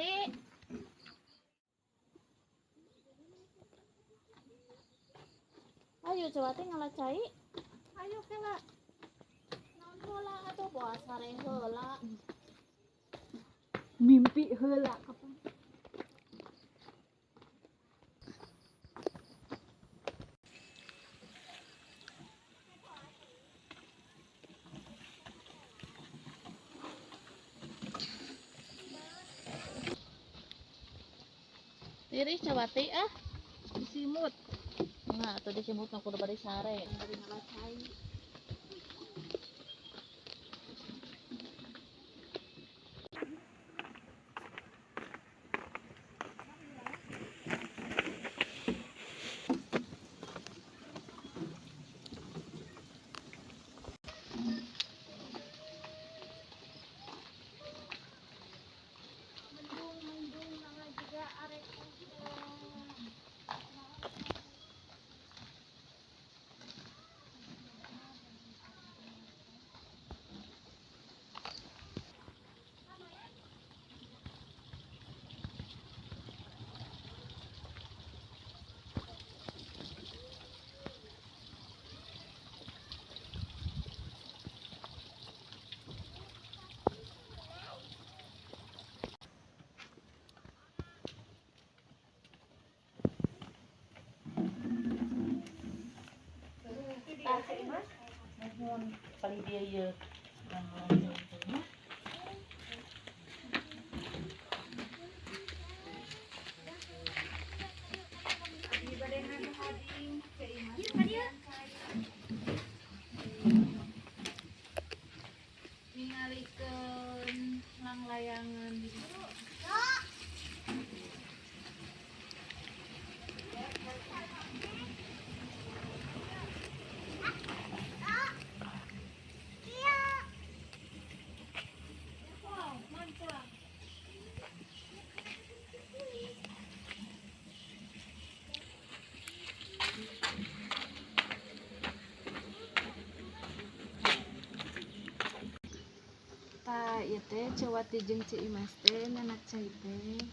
Cewati. Ayo Cewati ngalacai. Ayo kela. Naon heula atuh bawa sare heula. Mimpi heula kapan? Diri Cewati ah. Disimut. Nah, tuh disimut mah kudu bari sare, bari ngalacai. Mendung nama juga arek Mohon kali dia ye. ningalikeun langlayangan di ditu. Ieu teh Cewati jeung Ci Imas teh nanak cai teh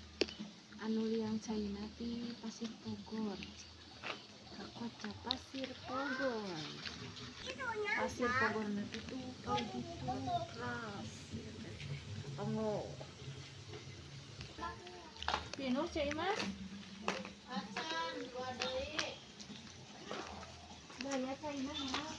anu liang caina ti Pasir Pogor. Kakoca Pasir Pogor. Pasir Pogor nanti tuh kalau gitu keras. Tunggu. Pinu Cik Imas. Acan dua deui. Daya caina mah.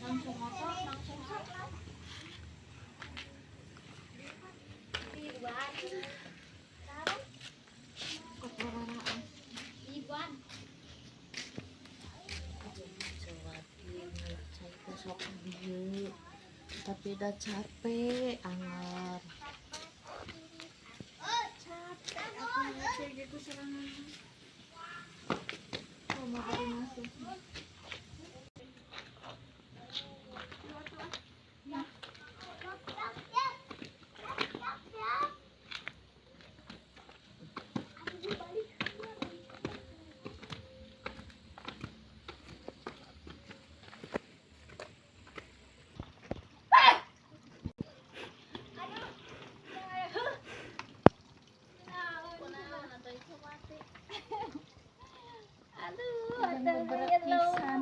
Langsung otot, langsung otot. Kepararaan. Iban. Cewati ngalacai teh sok dieu. Tapi udah capek angar. Capek aku ngecek gitu serangan. Mama baru masuk. Aduh, ada ada berkisan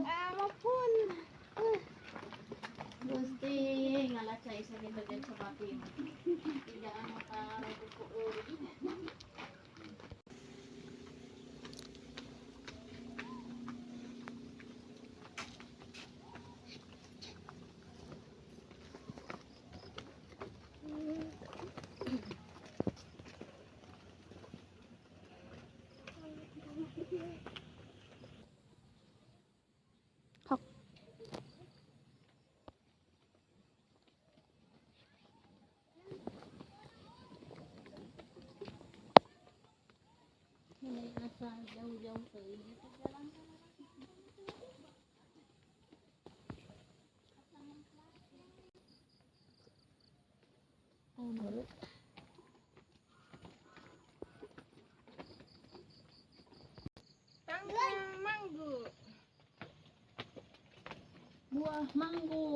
jauh-jauh ke ini jalan. Tangkang manggo. Buah manggo.